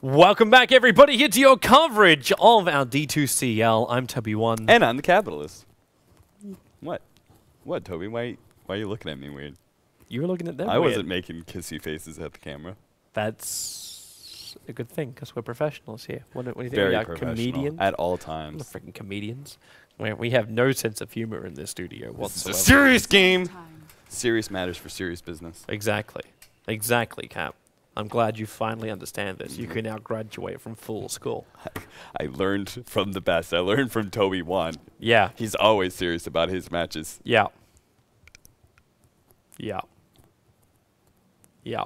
Welcome back, everybody, here to your coverage of our D2CL. I'm Toby1. And I'm the Capitalist. What? What, Toby? Why are you looking at me weird? You were looking at them I weird. wasn't making kissy faces at the camera. That's a good thing, because we're professionals here. What do you think? Very We are professional. comedians? At all We're times. freaking comedians. We have no sense of humor in this studio It's whatsoever. a serious game. Serious matters for serious business. Exactly. Exactly, Cap. I'm glad you finally understand this. You can now graduate from full school. I learned from the best. I learned from Toby1. Yeah. He's always serious about his matches. Yeah. Yeah. Yeah.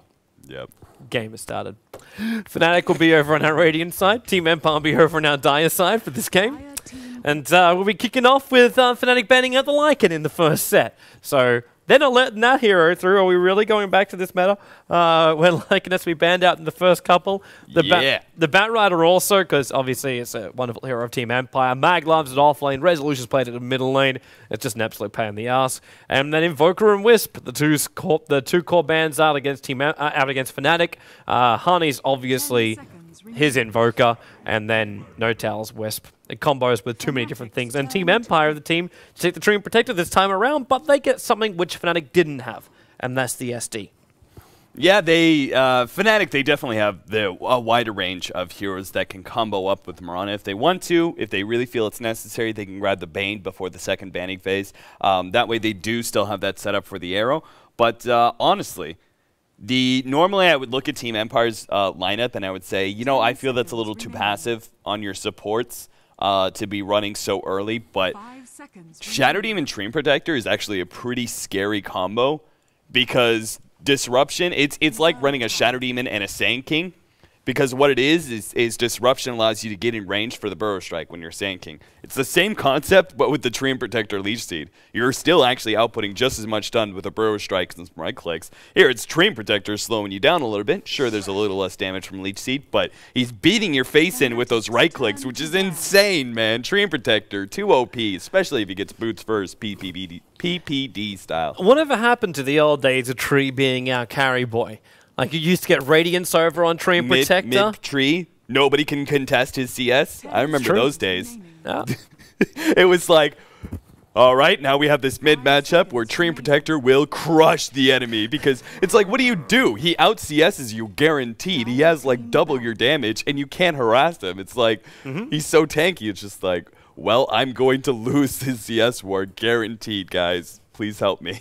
Yep. Game has started. Fnatic will be over on our Radiant side. Team Empire will be over on our Dire side for this game. And we'll be kicking off with Fnatic banning out the Lycan in the first set. So they're not letting that hero through. Are we really going back to this meta? Where Lycan has to be banned out in the first couple. The Batrider also, because obviously it's a wonderful hero of Team Empire. Mag loves it off lane. Resolution's played it in the middle lane. It's just an absolute pain in the ass. And then Invoker and Wisp, the two core bans out against Fnatic. Honey's obviously his Invoker, and then No-Tail's Wisp. It combos with too many different things. And Team Empire, the team, to take the Treant Protector this time around, but they get something which Fnatic didn't have, and that's the SD. Yeah, Fnatic, they definitely have a wider range of heroes that can combo up with Mirana if they want to. If they really feel it's necessary, they can grab the Bane before the second banning phase. That way they do still have that setup for the arrow. But honestly, normally I would look at Team Empire's lineup and I would say, you know, I feel that's a little too passive on your supports to be running so early. But Shadow Demon Treant Protector is actually a pretty scary combo because Disruption, it's like running a Shadow Demon and a Sand King, because what it is Disruption allows you to get in range for the Burrow Strike when you're Sand King. It's the same concept, but with the Treant Protector Leech Seed. You're still actually outputting just as much done with a Burrow Strike and some right clicks. Here, it's Treant Protector slowing you down a little bit. Sure, there's a little less damage from Leech Seed, but he's beating your face in with those right clicks, which is insane, man. Treant Protector, 2 OP, especially if he gets boots first, PPD style. Whatever happened to the old days of Tree being our carry boy? Like, you used to get Radiance over on Treant Protector. Mid-tree, nobody can contest his CS. I remember those days. Yeah. It was like, all right, now we have this mid matchup where Treant Protector will crush the enemy, because it's like, what do? He out-CSs you guaranteed. He has, like, double your damage, and you can't harass him. It's like, he's so tanky. It's just like, well, I'm going to lose his CS war guaranteed, guys. Please help me.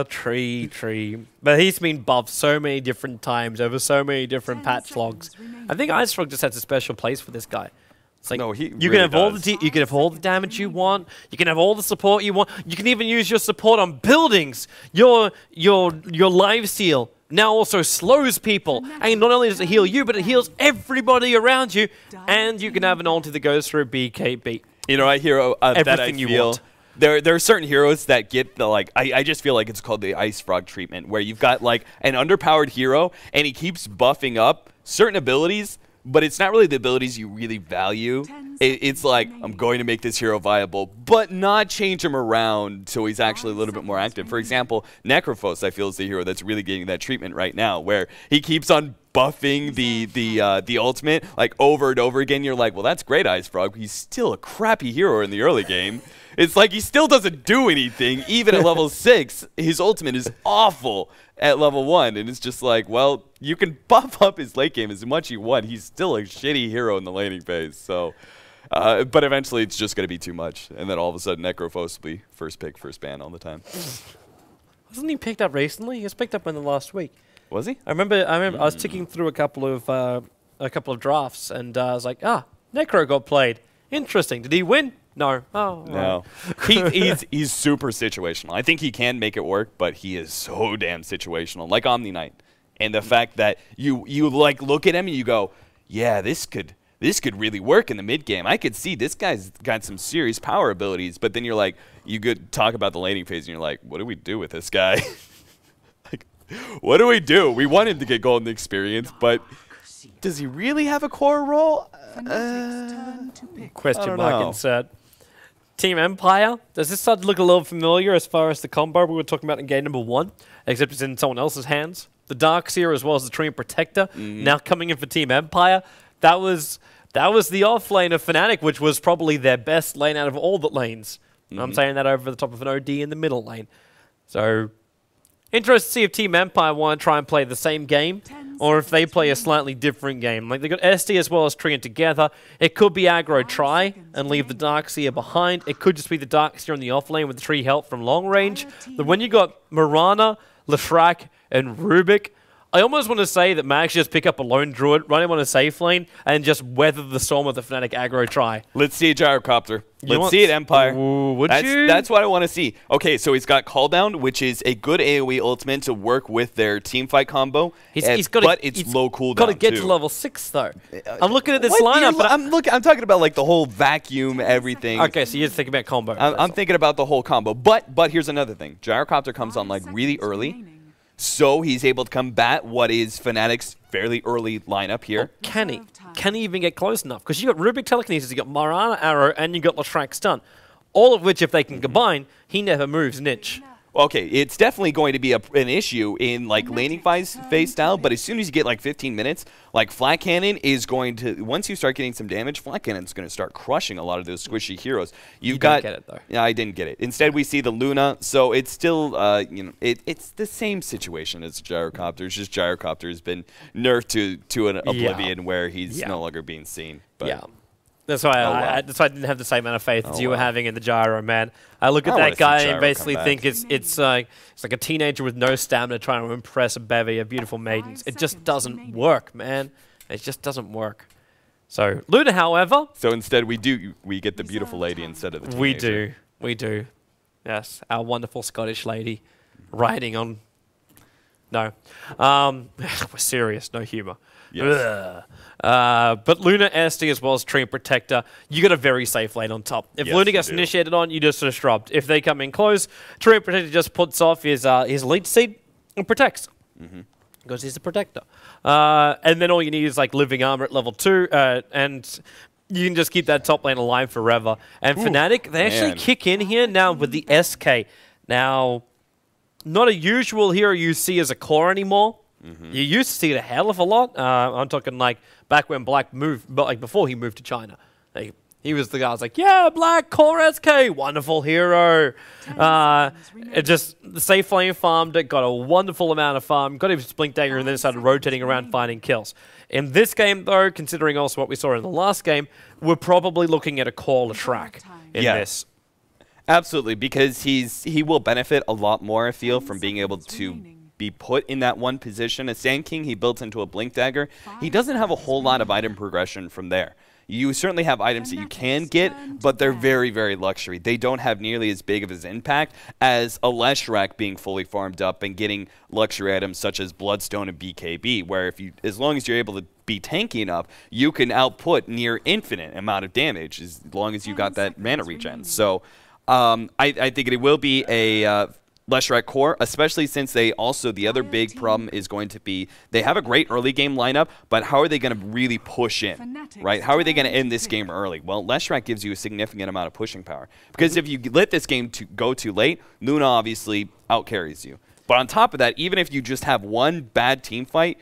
Tree. But he's been buffed so many different times over so many different patch logs. I think Ice Frog just has a special place for this guy. It's like, no, you can have all the damage you want. You can have all the support you want. You can even use your support on buildings. Your live seal now also slows people, and not only does it heal you, but it heals everybody around you. And you can have an ulti that goes through BKB. You know, I hear that I you feel. want. There are certain heroes that get the, like, I just feel like it's called the Ice Frog treatment, where you've got, like, an underpowered hero, and he keeps buffing up certain abilities, but it's not really the abilities you really value. It's like, I'm going to make this hero viable, but not change him around so he's actually a little bit more active. For example, Necrophos, I feel, is the hero that's really getting that treatment right now, where he keeps on buffing the ultimate, like, over and over again. You're like, well, that's great, Ice Frog. He's still a crappy hero in the early game. It's like he still doesn't do anything, even at level 6. His ultimate is awful at level 1, and it's just like, well, you can buff up his late game as much as you want. He's still a shitty hero in the laning phase, so... but eventually it's just going to be too much, and then all of a sudden Necrophos will be first pick, first ban all the time. Wasn't he picked up recently? He was picked up in the last week. Was he? I remember I was ticking through a couple of drafts, and I was like, Necro got played. Interesting. Did he win? No. Oh, no. He's super situational. I think he can make it work, but he is so damn situational, like Omni Knight. And the fact that you like look at him and you go, yeah, this could really work in the mid game. I could see this guy's got some serious power abilities, but then you're like, you could talk about the laning phase and you're like, what do we do with this guy? Like, what do we do? We want him to get golden experience, but does he really have a core role? Question mark insert. Team Empire, does this start to look a little familiar as far as the combo we were talking about in game number 1, except it's in someone else's hands? the Darkseer as well as the Treant Protector, now coming in for Team Empire. That was the off lane of Fnatic, which was probably their best lane out of all the lanes. I'm saying that over the top of an OD in the middle lane. So, interested to see if Team Empire want to try and play the same game, or if they play a slightly different game. Like, they got SD as well as Treant together. It could be aggro try and leave the Darkseer behind. It could just be the Darkseer on the off lane with the tree help from long range. But when you got Mirana, Leshrac, and Rubik, I almost want to say that Max just pick up a lone druid, run him on a safe lane, and just weather the storm with the Fnatic aggro try. Let's see a gyrocopter. Let's see it, Empire. Ooh, that's what I want to see. Okay, so he's got Call Down, which is a good AoE ultimate to work with their team fight combo. But it's low cooldown. Got to get to level 6 though. I'm looking at this lineup, but I'm talking about like the whole vacuum, everything. Okay, so you're thinking about combo. I'm thinking about the whole combo. But here's another thing. Gyrocopter comes on like really early. So he's able to combat what is Fnatic's fairly early lineup here. Or can he? Can he even get close enough? Because you got Rubik Telekinesis, you got Marana Arrow, and you got Leshrac Stun. All of which, if they can combine, he never moves an inch. Okay, it's definitely going to be an issue in like laning phase style, but as soon as you get like 15 minutes, like Flat Cannon is going to, once you start getting some damage, Flat Cannon's going to start crushing a lot of those squishy heroes. You didn't get it though. Yeah, I didn't get it. Instead, we see the Luna, so it's still, it's the same situation as Gyrocopter. It's just Gyrocopter has been nerfed to an oblivion where he's no longer being seen. But yeah. That's why I didn't have the same amount of faith as you were having in the Gyro, man. I look at that guy and basically think it's like a teenager with no stamina trying to impress a bevy of beautiful maidens. It just doesn't work, man. It just doesn't work. So Luna, however, so instead we get the beautiful lady instead of the teenager. We do. Yes, our wonderful Scottish lady riding on. No, we're serious. No humor. Yes. But Luna, SD, as well as Treant Protector, you got a very safe lane on top. If Luna gets initiated on, you just disrupt. If they come in close, Treant Protector just puts off his leech seed and protects. Because he's a protector. And then all you need is like living armor at level 2, and you can just keep that top lane alive forever. And Fnatic, they actually kick in here now with the SK. Now, not a usual hero you see as a core anymore. You used to see it a hell of a lot. I'm talking like back when Black moved, but like before he moved to China. Like, he was the guy who's like, yeah, Black, core SK, wonderful hero. It just, the safe lane farmed it, got a wonderful amount of farm, got his Blink Dagger, and then started rotating around finding kills. In this game, though, considering also what we saw in the last game, we're probably looking at a core Leshrac in this. Absolutely, because he will benefit a lot more, I feel, from being able to be put in that one position. A Sand King, he built into a Blink Dagger. He doesn't have a whole lot of item progression from there. You certainly have items that you can get, but they're very, very luxury. They don't have nearly as big of an impact as a Leshrac being fully farmed up and getting luxury items such as Bloodstone and BKB, where as long as you're able to be tanky enough, you can output near infinite amount of damage as long as you got that mana regen. So I think it will be a Leshrac core, especially since the other big problem is going to be they have a great early game lineup, but how are they going to really push in, right? How are they going to end this game early? Well, Leshrac gives you a significant amount of pushing power, because if you let this game go too late, Luna obviously outcarries you. But on top of that, even if you just have one bad team fight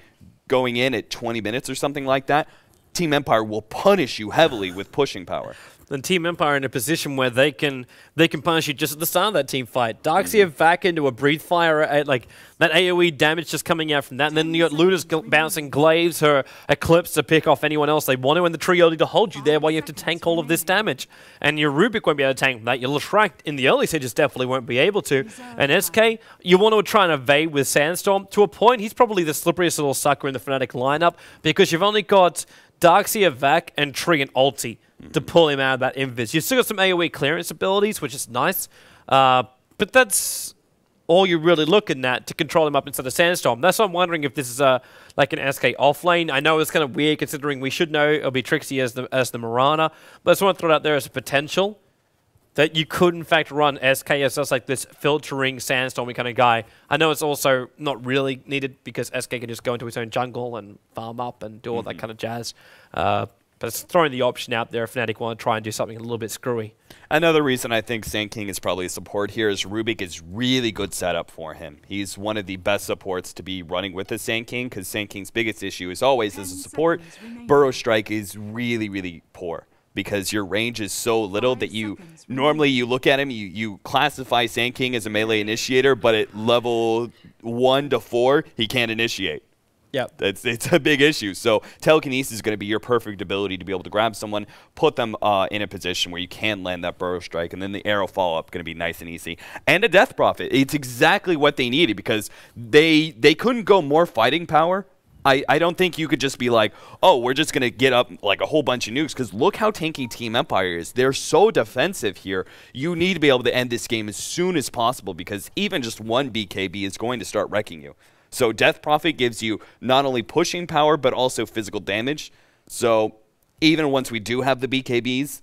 going in at 20 minutes or something like that, Team Empire will punish you heavily with pushing power. Then Team Empire in a position where they can punish you just at the start of that team fight. Darkseer back into a Breathe Fire, like that AoE damage just coming out from that, and then you got Luna's bouncing Glaives, her Eclipse to pick off anyone else they want to, and the trio to hold you there while you have to tank all of this damage. And your Rubik won't be able to tank that. Your Leshrac in the early stages definitely won't be able to. And SK, you want to try and evade with Sandstorm. To a point, he's probably the slipperiest little sucker in the Fnatic lineup, because you've only got Darkseer, Vac, and Tree and Ulti to pull him out of that invis. You've still got some AoE clearance abilities, which is nice, but that's all you're really looking at to control him up instead of Sandstorm. That's why I'm wondering if this is like an SK offlane. I know it's kind of weird considering we should know it'll be Trixie as the Mirana, but I just want to throw it out there as a potential that you could in fact run SK as just like this filtering Sandstormy kind of guy. I know it's also not really needed because SK can just go into his own jungle and farm up and do all that kind of jazz. But it's throwing the option out there if Fnatic want to try and do something a little bit screwy. Another reason I think Sand King is probably a support here is Rubik is really good setup for him. He's one of the best supports to be running with the Sand King, because Sand King's biggest issue is always as a support, Burrow Strike is really, really poor, because your range is so little that normally you look at him, you classify Sand King as a melee initiator, but at level 1 to 4, he can't initiate. Yeah, it's a big issue. So telekinesis is going to be your perfect ability to be able to grab someone, put them in a position where you can land that Burrow Strike, and then the arrow follow-up going to be nice and easy. And a Death Prophet. It's exactly what they needed, because they couldn't go more fighting power. I don't think you could just be like, oh, we're just going to get up like a whole bunch of nukes, because look how tanky Team Empire is. They're so defensive here. You need to be able to end this game as soon as possible, because even just one BKB is going to start wrecking you. So Death Prophet gives you not only pushing power, but also physical damage. So even once we do have the BKBs,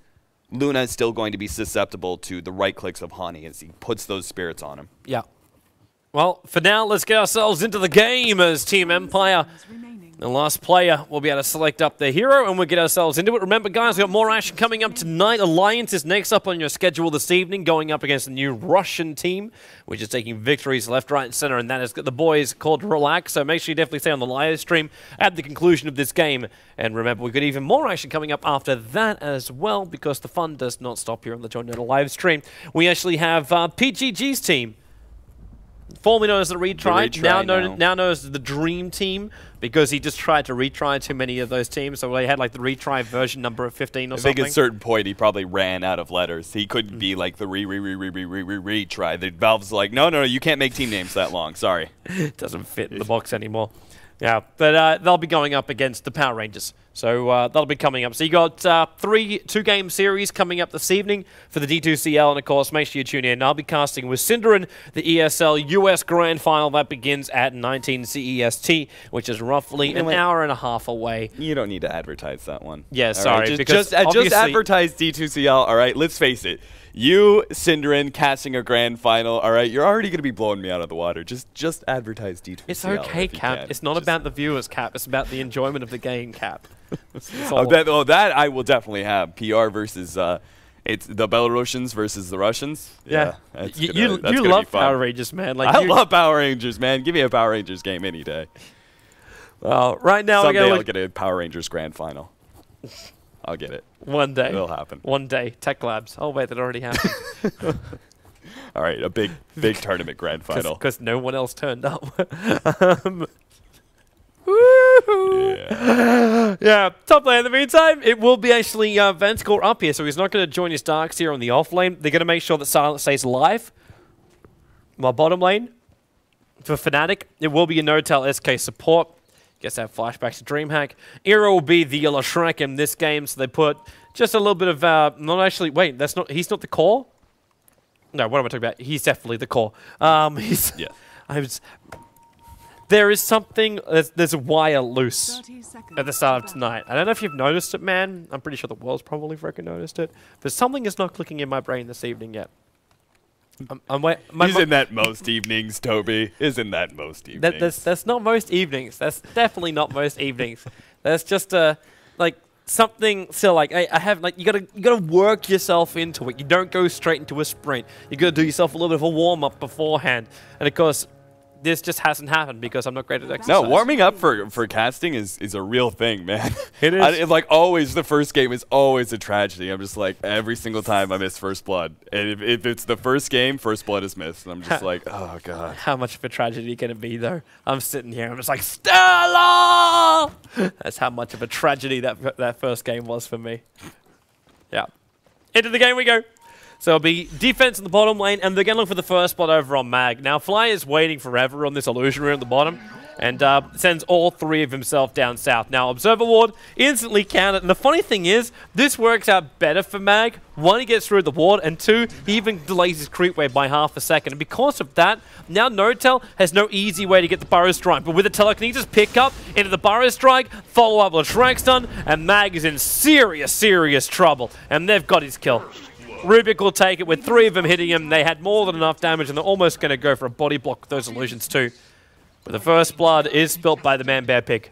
Luna is still going to be susceptible to the right clicks of Hani as he puts those spirits on him. Yeah. Well, for now, let's get ourselves into the game as Team Empire. The last player will be able to select up their hero, and we'll get ourselves into it. Remember, guys, we've got more action coming up tonight. Alliance is next up on your schedule this evening, going up against a new Russian team, which is taking victories left, right, and center, and that is the boys called Relax. So make sure you definitely stay on the live stream at the conclusion of this game. And remember, we've got even more action coming up after that as well, because the fun does not stop here on the Join Dota live stream. We actually have PGG's team, formerly known as the Retry, now known as the Dream Team, because he just tried to retry too many of those teams. So they had like the retry version number of 15 or something. I think at a certain point he probably ran out of letters. He couldn't be like the retry. The Valve's like, no, you can't make team names that long. Sorry. It doesn't fit in the box anymore. Yeah, but they'll be going up against the Power Rangers. So that'll be coming up. So you got 2-game series coming up this evening for the D2CL, and of course, make sure you tune in. I'll be casting with Cinderin, the ESL US Grand Final that begins at 19 CEST, which is roughly an hour and a half away. You don't need to advertise that one. Yeah, sorry. Right, just advertise D2CL, all right? Let's face it. You, Cinderin, casting a grand final, all right? You're already going to be blowing me out of the water. Just advertise D2CL. It's okay, Cap. It's not about the viewers, Cap. It's about the enjoyment of the game, Cap. That I will definitely have. PR versus it's the Belarusians versus the Russians. Yeah. You love Power Rangers, man. Like, I love Power Rangers, man. Give me a Power Rangers game any day. Well, right now someday I'll get a Power Rangers grand final. I'll get it. One day. It'll happen. One day. Tech Labs. Oh, wait, that already happened. All right, a big tournament grand final. Because no one else turned up. Yeah, top lane in the meantime, it will be actually Vanscore up here, so he's not going to join his Darks here on the off lane. They're going to make sure that Silent stays alive. My bottom lane, for Fnatic, it will be a no-tell SK support. Guess that flashbacks to DreamHack. Era will be the yellow Shrek in this game, so they put just a little bit of, not actually, wait, he's not the core? No, what am I talking about? He's definitely the core. Yeah. There is something, there's a wire loose at the start of tonight. I don't know if you've noticed it, man. I'm pretty sure the world's probably freaking noticed it. But something is not clicking in my brain this evening yet. Isn't that most evenings, Toby? Isn't that most evenings? That's not most evenings. That's definitely not most evenings. That's just like something. So like I have like you gotta work yourself into it. You don't go straight into a sprint. You gotta do yourself a little bit of a warm up beforehand. And of course, this just hasn't happened because I'm not great at exercise. No, warming up for casting is a real thing, man. It is. Like always, the first game is always a tragedy. I'm just like, every single time I miss First Blood. And if it's the first game, First Blood is missed. And I'm just like, oh, God. How much of a tragedy can it be, though? I'm sitting here, I'm just like, Stella! That's how much of a tragedy that first game was for me. Yeah. Into the game we go. So it'll be defense in the bottom lane, and they're going to look for the first spot over on Mag. Now, Fly is waiting forever on this illusionary at the bottom, and sends all three of himself down south. Now, Observer Ward instantly counted, and the funny thing is, this works out better for Mag. One, he gets through the ward, and two, he even delays his creep wave by half a second. And because of that, now No-Tel has no easy way to get the Burrow Strike. But with the telekinesis pick up into the Burrow Strike, follow up with a Shrek Stun, and Mag is in serious, serious trouble. And they've got his kill. Rubik will take it with three of them hitting him. They had more than enough damage, and they're almost going to go for a body block with those illusions too. But the first blood is spilt by the Man Bear Pig.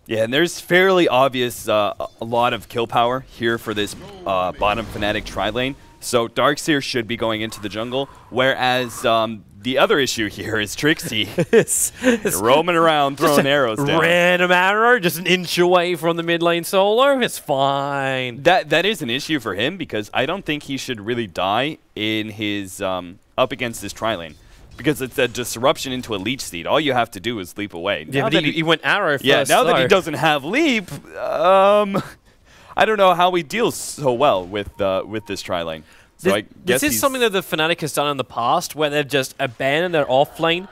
Yeah, and there's fairly obvious a lot of kill power here for this bottom Fnatic tri-lane. So Darkseer should be going into the jungle, whereas the other issue here is Trixie it's roaming around, throwing arrows down. Random arrow, just an inch away from the mid lane solo. It's fine. That is an issue for him because I don't think he should really die in his up against this tri-lane. Because it's a disruption into a leech seed. All you have to do is leap away. Yeah, but he went arrow first. Yeah, now that he doesn't have leap, I don't know how he deals so well with this tri-lane. So this is something that the Fnatic has done in the past, where they've just abandoned their off lane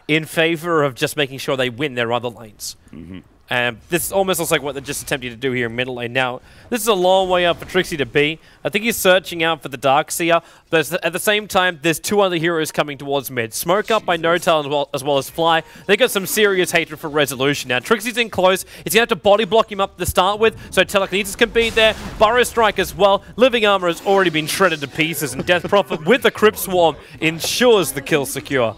in favor of just making sure they win their other lanes. This almost looks like what they're just attempting to do here in middle lane. Now, this is a long way up for Trixie to be. I think he's searching out for the Darkseer, but at the same time, there's two other heroes coming towards mid. Smoke up by Notal as well as Fly. They got some serious hatred for Resolution. Now, Trixie's in close. He's going to have to body block him up to start with, so Telekinesis can be there. Burrow Strike as well. Living Armor has already been shredded to pieces, and Death Prophet with the Crypt Swarm ensures the kill secure.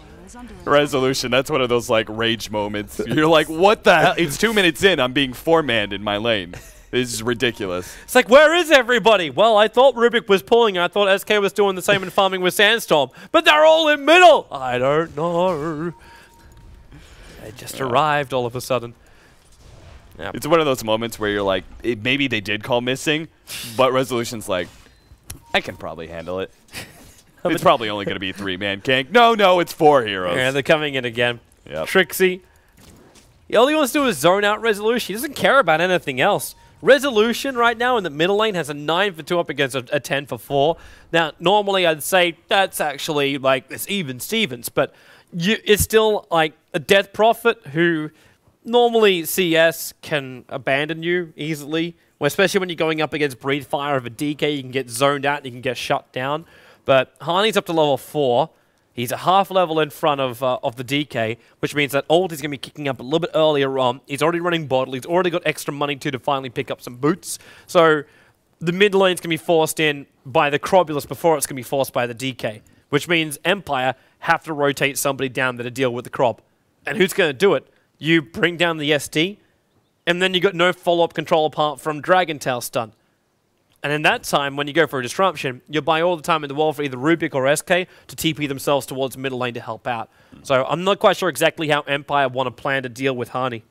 Resolution, that's one of those like rage moments. You're like, what the hell? It's 2 minutes in, I'm being four-manned in my lane. This is ridiculous. It's like, where is everybody? Well, I thought Rubik was pulling. I thought SK was doing the same in farming with Sandstorm. But they're all in middle. I don't know. They just arrived all of a sudden. Yep. It's one of those moments where you're like, maybe they did call missing, but Resolution's like, I can probably handle it. It's probably only going to be 3-man gank. No, it's 4 heroes. Yeah, they're coming in again. Yep. Trixie. All he wants to do is zone out Resolution. He doesn't care about anything else. Resolution right now in the middle lane has a 9 for 2 up against a 10 for 4. Now, normally I'd say that's actually like it's even Stevens, but it's still like a Death Prophet who normally CS can abandon you easily, especially when you're going up against Breathe Fire of a DK. You can get zoned out and you can get shut down. But Harney's up to level 4. He's a half level in front of the DK, which means that ult is going to be kicking up a little bit earlier on. He's already running bottle. He's already got extra money to finally pick up some boots. So the mid lane's going to be forced in by the Crobulus before it's going to be forced by the DK, which means Empire have to rotate somebody down there to deal with the Crob. And who's going to do it? You bring down the SD, and then you got no follow-up control apart from Dragon Tail stun. And in that time, when you go for a disruption, you'll buy all the time in the world for either Rubik or SK to TP themselves towards middle lane to help out. So I'm not quite sure exactly how Empire want to plan to deal with Harney.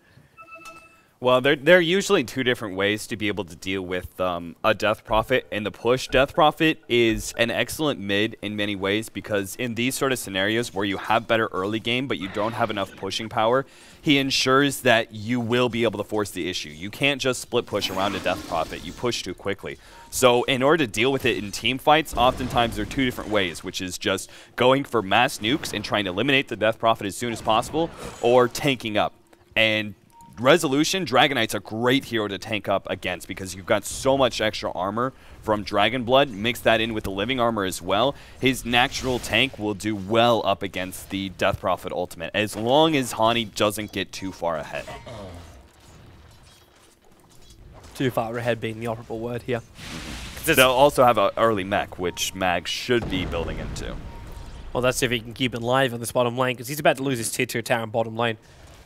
Well, there are usually 2 different ways to be able to deal with a Death Prophet, and the push Death Prophet is an excellent mid in many ways because in these sort of scenarios where you have better early game but you don't have enough pushing power, he ensures that you will be able to force the issue. You can't just split push around a Death Prophet. You push too quickly. So in order to deal with it in team fights, oftentimes there are 2 different ways, which is just going for mass nukes and trying to eliminate the Death Prophet as soon as possible, or tanking up. And Resolution, Dragon Knight's a great hero to tank up against because you've got so much extra armor from Dragon Blood. Mix that in with the living armor as well. His natural tank will do well up against the Death Prophet ultimate, as long as Hani doesn't get too far ahead. Too far ahead being the operable word here. They'll also have an early mech, which Mag should be building into. Well, that's if he can keep it live on this bottom lane, because he's about to lose his tier 2 tower in bottom lane.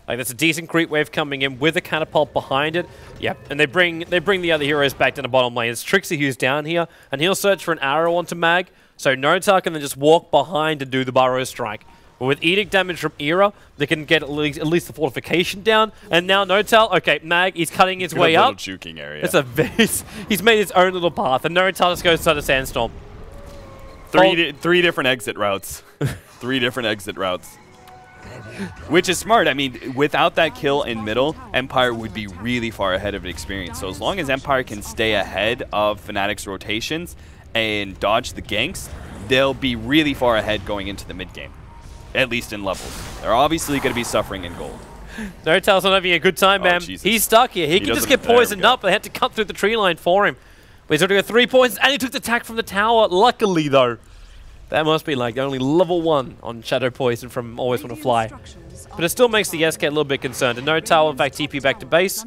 Like, that's a decent creep wave coming in with a catapult behind it. Yep, and they bring the other heroes back to the bottom lane. It's Trixie who's down here, and he'll search for an arrow onto Mag. So Notar can then just walk behind and do the Burrow Strike. But with Edict damage from Era, they can get at least the fortification down. And now Notal, okay, Mag, he's cutting his way up. Juking area. It's he's made his own little path, and Notal just goes to the Sandstorm. Three different exit routes. 3 different exit routes. Which is smart. I mean, without that kill in middle, Empire would be really far ahead of experience. So as long as Empire can stay ahead of Fnatic's rotations and dodge the ganks, they'll be really far ahead going into the mid game. At least in levels. They're obviously going to be suffering in gold. Notal's not having a good time, man. He's stuck here. He can just get poisoned up. They had to cut through the tree line for him. But he's already got 3 points, and he took the attack from the tower. Luckily, though. That must be like only level 1 on Shadow Poison from Always Want to Fly. But it still makes the SK a little bit concerned. And Notal, in fact, TP back to base.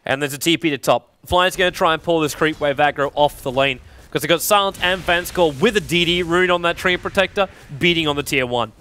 And there's a TP to top. Fly's going to try and pull this creep wave aggro off the lane. Because they've got Silent and Vanscore with a DD rune on that Tree Protector, beating on the tier 1.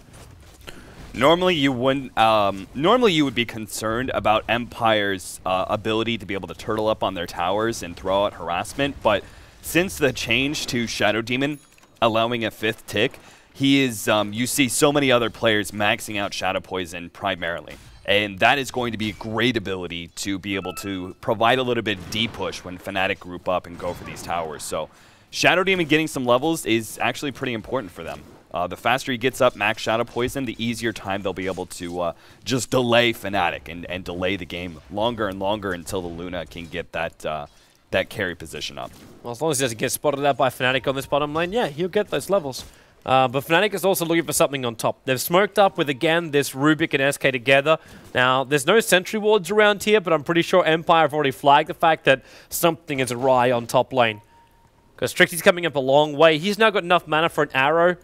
Normally you wouldn't. Normally you would be concerned about Empire's ability to be able to turtle up on their towers and throw out harassment, but since the change to Shadow Demon, allowing a 5th tick, he is. You see so many other players maxing out Shadow Poison primarily, and that is going to be a great ability to be able to provide a little bit of D-push when Fnatic group up and go for these towers. So Shadow Demon getting some levels is actually pretty important for them. The faster he gets up max Shadow Poison, the easier time they'll be able to just delay Fnatic and delay the game longer and longer until the Luna can get that carry position up. Well, as long as he doesn't get spotted out by Fnatic on this bottom lane, yeah, he'll get those levels. But Fnatic is also looking for something on top. They've smoked up with, again, this Rubik and SK together. Now, there's no sentry wards around here, but I'm pretty sure Empire have already flagged the fact that something is awry on top lane. Because Trixie's coming up a long way. He's now got enough mana for an arrow,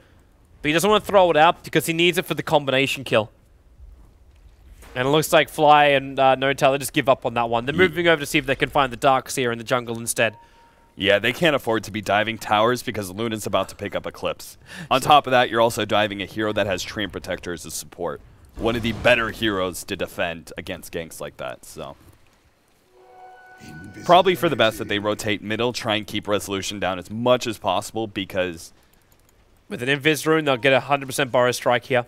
but he doesn't want to throw it out because he needs it for the combination kill. And it looks like Fly and NoTail just give up on that one. They're moving over to see if they can find the Dark Seer in the jungle instead. Yeah, they can't afford to be diving towers because Luna's about to pick up Eclipse. On top of that, you're also diving a hero that has Treant Protector as a support. One of the better heroes to defend against ganks like that, so. Probably for the best that they rotate middle, try and keep Resolution down as much as possible because... With an Invis rune, they'll get a 100% Burrow Strike here.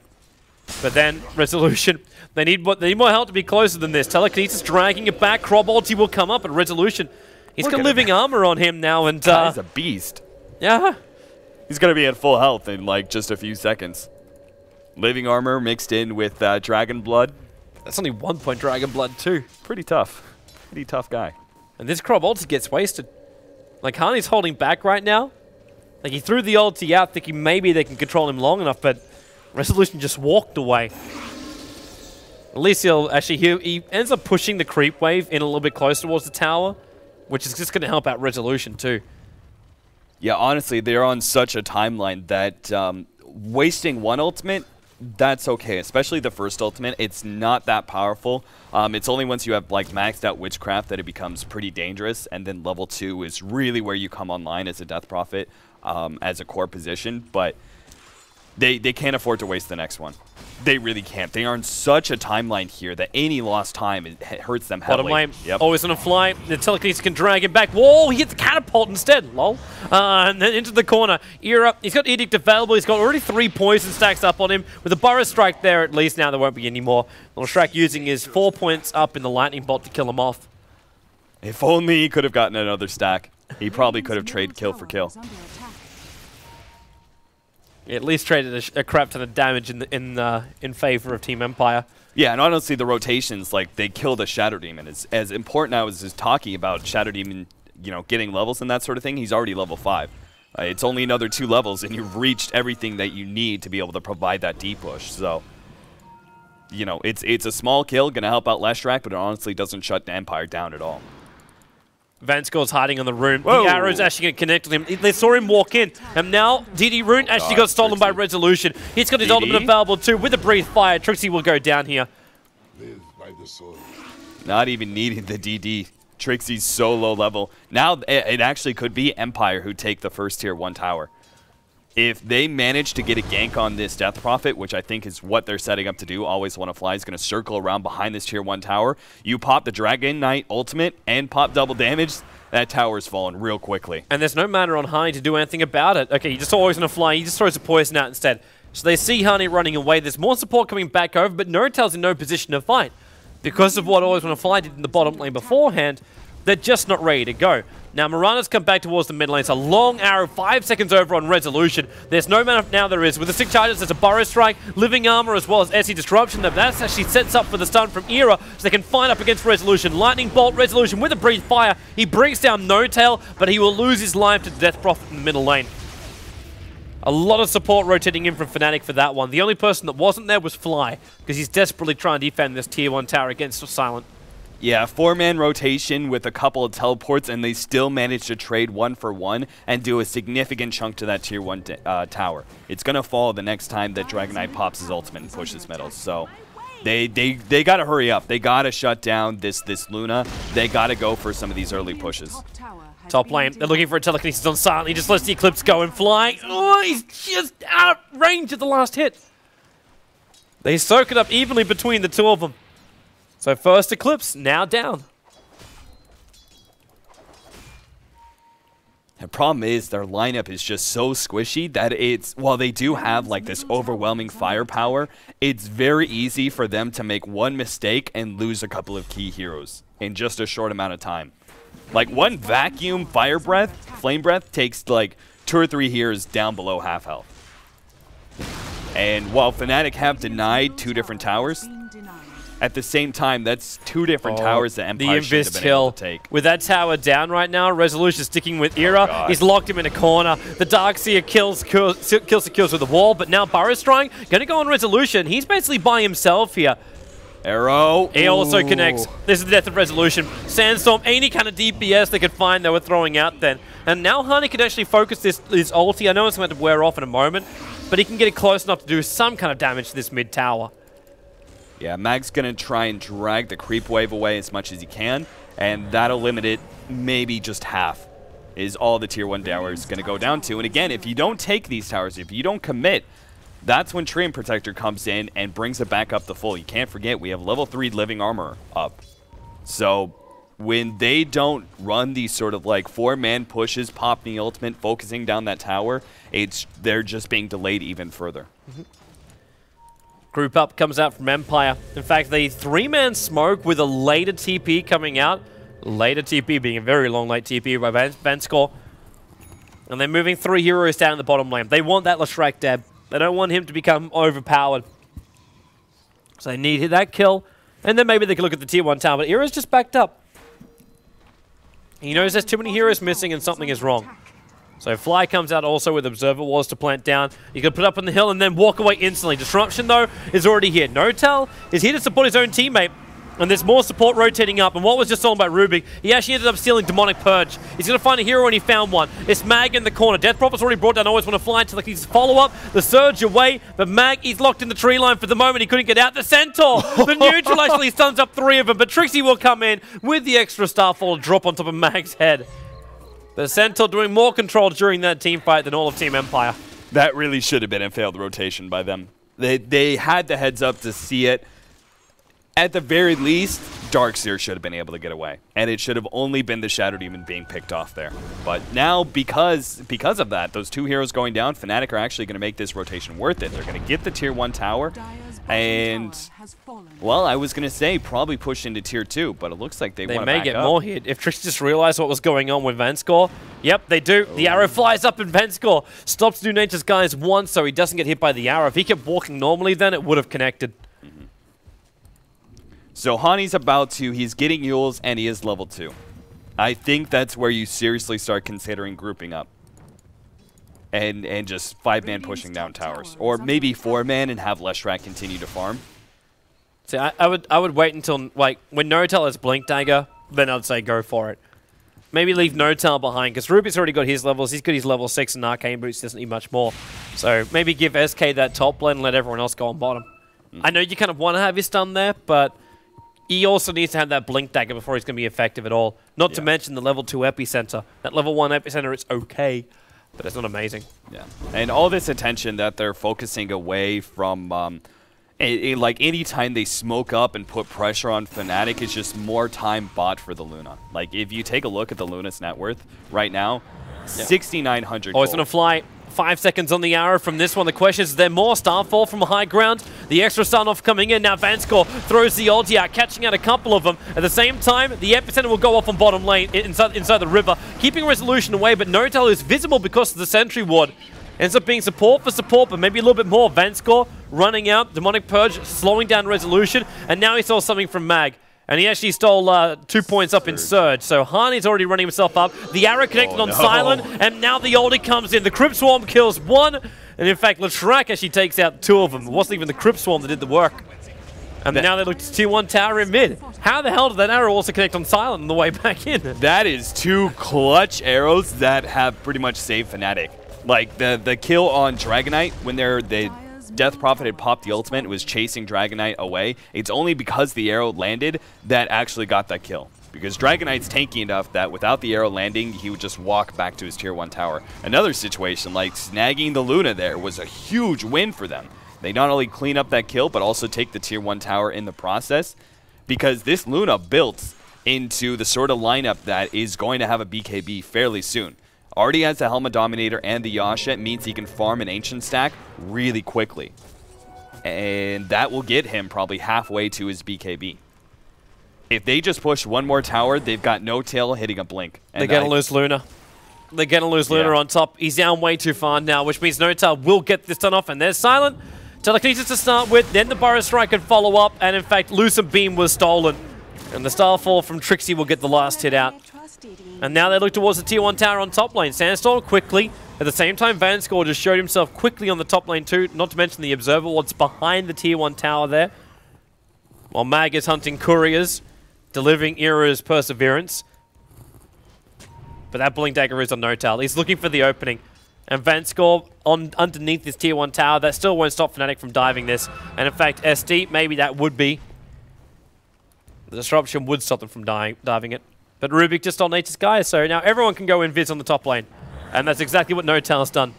But then, Resolution, they need more help to be closer than this. Telekinesis dragging it back, Crob ulti will come up, and Resolution, he's got living armor on him now, and... He's a beast. Yeah. He's going to be at full health in, like, just a few seconds. Living armor mixed in with Dragon Blood. That's only 1 point Dragon Blood, too. Pretty tough. Pretty tough guy. And this Crob ulti gets wasted. Like, Harney's holding back right now. Like, he threw the ulti out thinking maybe they can control him long enough, but Resolution just walked away. At least he'll actually, he ends up pushing the creep wave in a little bit closer towards the tower, which is just going to help out Resolution too. Yeah, honestly, they're on such a timeline that wasting one ultimate, that's okay, especially the first ultimate. It's not that powerful. It's only once you have like maxed out Witchcraft that it becomes pretty dangerous, and then level 2 is really where you come online as a Death Prophet as a core position, but they can't afford to waste the next one. They really can't. They are on such a timeline here that any lost time, it hurts them heavily. Bottom lane, yep. Always on a fly. The Telekinesis can drag him back. Whoa, he hits the catapult instead, lol. And then into the corner. Era, he's got Edict available. He's got already 3 poison stacks up on him. With a Burrow Strike there, at least now there won't be any more. Little Shrek using his 4 points up in the Lightning Bolt to kill him off. If only he could have gotten another stack. He probably could have traded kill for kill. He at least traded a crap ton of damage in favor of Team Empire. Yeah, and honestly, the rotations, like, they killed a Shadow Demon. As important I was just talking about Shadow Demon, you know, getting levels and that sort of thing, he's already level 5. It's only another 2 levels, and you've reached everything that you need to be able to provide that D-push. So, you know, it's a small kill, going to help out Leshrac, but it honestly doesn't shut the Empire down at all. Vanscore's hiding on the rune. Whoa. The arrow's actually going to connect with him. They saw him walk in, and now DD rune actually got stolen by Resolution. He's got his ultimate available too. With a Breathe Fire, Trixie will go down here. Live by the sword. Not even needing the DD. Trixie's so low level. Now it actually could be Empire who take the first tier 1 tower. If they manage to get a gank on this Death Prophet, which I think is what they're setting up to do, Always Wanna Fly is going to circle around behind this tier 1 tower. You pop the Dragon Knight ultimate and pop double damage, that tower's fallen real quickly. And there's no mana on Honey to do anything about it. Okay, he just Always Wanna Fly, he just throws a poison out instead. So they see Honey running away, there's more support coming back over, but NoTail's in no position to fight. Because of what Always Wanna Fly did in the bottom lane beforehand, they're just not ready to go. Now, Mirana's come back towards the mid lane. It's a long arrow, 5 seconds over on Resolution. There's no mana now there is. With the 6 charges, there's a Burrow Strike, Living Armor, as well as SE Disruption. That actually sets up for the stun from Era, so they can fight up against Resolution. Lightning Bolt, Resolution with a Breathe Fire. He brings down NoTail, but he will lose his life to Death Prophet in the middle lane. A lot of support rotating in from Fnatic for that one. The only person that wasn't there was Fly, because he's desperately trying to defend this tier 1 tower against Silent. Yeah, 4-man rotation with a couple of teleports, and they still managed to trade 1 for 1 and do a significant chunk to that tier 1 tower. It's going to fall the next time that Dragon Knight pops his ultimate and pushes middle. So they got to hurry up. They got to shut down this Luna. They got to go for some of these early pushes. Top lane, they're looking for a Telekinesis on Silent. He just lets the Eclipse go and fly. Oh, he's just out of range at the last hit. They soak it up evenly between the two of them. So first Eclipse, now down. The problem is their lineup is just so squishy that it's, while they do have like this overwhelming firepower, it's very easy for them to make one mistake and lose a couple of key heroes in just a short amount of time. Like one vacuum fire breath, flame breath takes like 2 or 3 heroes down below half health. And while Fnatic have denied 2 different towers, at the same time, that's 2 different towers that Empire should have been able to take. With that tower down right now, Resolution sticking with Era. He's locked him in a corner. The Darkseer kills with the wall, but now Burrow Strike going to go on Resolution. He's basically by himself here. Arrow. He also connects. This is the death of Resolution. Sandstorm, any kind of DPS they could find they were throwing out then. And now Hani could actually focus his ulti. I know it's going to wear off in a moment, but he can get it close enough to do some kind of damage to this mid tower. Yeah, Mag's going to try and drag the creep wave away as much as he can, and that'll limit it maybe just half is all the tier 1 towers going to go down to. And again, if you don't take these towers, if you don't commit, that's when Treant Protector comes in and brings it back up to full. You can't forget, we have level 3 living armor up. So when they don't run these sort of like 4-man pushes, pop the ultimate, focusing down that tower, they're just being delayed even further. Group up comes out from Empire. In fact, the 3-man smoke with a later TP coming out. Later TP being a very long late TP by Vanskor. And they're moving 3 heroes down in the bottom lane. They want that Leshrac Deb. They don't want him to become overpowered. So they need that kill. And then maybe they can look at the tier 1 tower. But Era's just backed up. He knows there's too many heroes missing and something is wrong. So Fly comes out also with Observer Walls to plant down. He can put up on the hill and then walk away instantly. Disruption, though, is already here. Notel is here to support his own teammate. And there's more support rotating up. And what was just on by Rubik, he actually ended up stealing Demonic Purge. He's going to find a hero and he found one. It's Mag in the corner. Death Prophet's already brought down. Always want to fly into his follow-up. The Surge away. But Mag, he's locked in the tree line for the moment. He couldn't get out. The Centaur, the neutral actually stuns up 3 of them. But Trixie will come in with the extra Starfall drop on top of Mag's head. The Centaur doing more control during that team fight than all of Team Empire. That really should have been a failed rotation by them. They had the heads up to see it. At the very least, Darkseer should have been able to get away. And it should have only been the Shadow Demon being picked off there. But now, because of that, those 2 heroes going down, Fnatic are actually going to make this rotation worth it. They're going to get the tier 1 tower. And, well, I was going to say probably push into tier 2, but it looks like they want to back up. They may get more hit. If Trix just realized what was going on with Vanskor. Yep, they do. The arrow flies up in Vanskor. Stops New Nature's guys once, so he doesn't get hit by the arrow. If he kept walking normally, then it would have connected. So Hani's he's getting Yules, and he is level 2. I think that's where you seriously start considering grouping up. And just 5-man pushing down towers. Or maybe 4-man and have Leshrac continue to farm. See, I would wait until, like, when Notel has Blink Dagger, then I'd say go for it. Maybe leave Notel behind, because Rubik's already got his levels. He's got his level 6, and Arcane Boots doesn't need much more. So maybe give SK that top lane and let everyone else go on bottom. I know you kind of want to have your stun there, but he also needs to have that Blink Dagger before he's going to be effective at all. Not to mention the level 2 Epicenter. That level 1 Epicenter, it's okay, but it's not amazing. Yeah. And all this attention that they're focusing away from, like any time they smoke up and put pressure on Fnatic, it's just more time bought for the Luna. Like if you take a look at the Luna's net worth right now, 6,900 Oh, it's going to fly. 5 seconds on the arrow from this one. The question is there more Starfall from high ground? The extra stun off coming in. Now Vanskor throws the ulti out, catching out a couple of them. At the same time, the Epicenter will go off on bottom lane inside the river, keeping Resolution away, but Notel is visible because of the Sentry Ward. Ends up being support for support, but maybe a little bit more. Vanskor running out, Demonic Purge slowing down Resolution, and now he saw something from Mag. And he actually stole 2 points up in Surge. So Hani's already running himself up. The arrow connected on Silent, and now the ulti comes in. The Crypt Swarm kills 1, and in fact, Leshrac actually takes out 2 of them. It wasn't even the Crypt Swarm that did the work. And now they look to tier 1 tower in mid. How the hell did that arrow also connect on Silent on the way back in? That is 2 clutch arrows that have pretty much saved Fnatic. Like the kill on Dragonite when they Death Prophet had popped the ultimate, was chasing Dragonite away. It's only because the arrow landed that actually got that kill. Because Dragonite's tanky enough that without the arrow landing, he would just walk back to his tier 1 tower. Another situation like snagging the Luna there was a huge win for them. They not only clean up that kill, but also take the tier 1 tower in the process, because this Luna built into the sort of lineup that is going to have a BKB fairly soon. Already has the Helma Dominator and the Yasha. It means he can farm an Ancient stack really quickly. And that will get him probably halfway to his BKB. If they just push one more tower, they've got no tail hitting a blink. They're going to lose Luna. They're going to lose Luna on top. He's down way too far now, which means N0tail will get this done off. And there's Silent. Telekinesis to start with, then the Burrow Strike can follow up. And in fact, Lucent Beam was stolen. And the Starfall from Trixie will get the last hit out. And now they look towards the tier 1 tower on top lane. Sandstorm quickly. At the same time, Vanscore just showed himself quickly on the top lane too. Not to mention the Observer Ward's behind the tier 1 tower there. While Mag is hunting Couriers, delivering Era's Perseverance. But that Blink Dagger is on N0tail. He's looking for the opening. And Vanscore underneath this tier 1 tower. That still won't stop Fnatic from diving this. And in fact, SD, maybe that would be. The disruption would stop them from diving it. But Rubik just on Nature's Gaia, so now everyone can go invis on the top lane. And that's exactly what N0tail has done.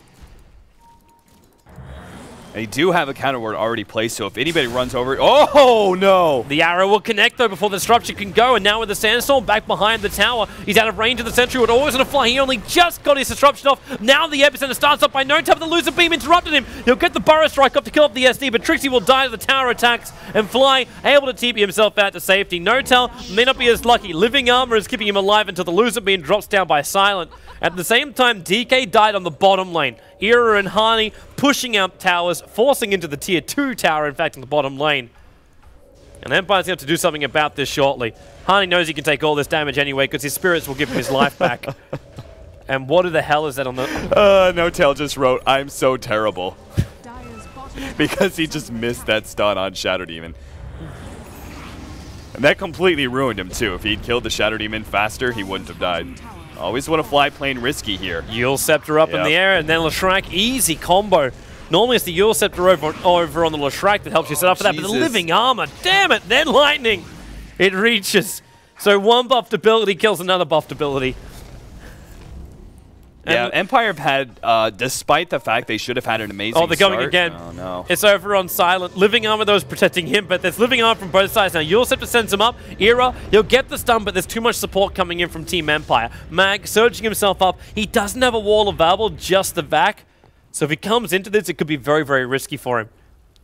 They do have a counter ward already placed, so if anybody runs over it... Oh, no! The arrow will connect, though, before the disruption can go. And now with the Sandstorm back behind the tower, he's out of range of the Sentry. Would always on a fly. He only just got his disruption off. Now the epicenter starts up by N0tail, but the Loser Beam interrupted him. He'll get the Burrow Strike up to kill off the SD, but Trixie will die to the tower attacks and fly, able to TP himself out to safety. N0tail may not be as lucky. Living Armor is keeping him alive until the Loser Beam drops down by Silent. At the same time, DK died on the bottom lane. Era and Hani pushing out towers, forcing into the tier 2 tower, in fact, in the bottom lane. And Empire's going to have to do something about this shortly. Hani knows he can take all this damage anyway, because his spirits will give him his life back. And what the hell is that on the... N0tail just wrote, "I'm so terrible." Because he just missed that stun on Shadow Demon. And that completely ruined him, too. If he'd killed the Shadow Demon faster, he wouldn't have died. Always want to fly plane risky here. Yule Scepter up in the air, and then Leshrac, easy combo. Normally it's the Yule Scepter over on the Leshrac that helps you set up for that, but the Living Armor, damn it, then Lightning. It reaches. So one buffed ability kills another buffed ability. Yeah, Empire had, despite the fact they should have had an amazing they're going again. Oh, no. It's over on Silent. Living Armor, though, is protecting him, but there's Living Armor from both sides now. Yule Scepter sends him up. Era, he'll get the stun, but there's too much support coming in from Team Empire. Mag surging himself up. He doesn't have a wall available, just the vac. So if he comes into this, it could be very, very risky for him.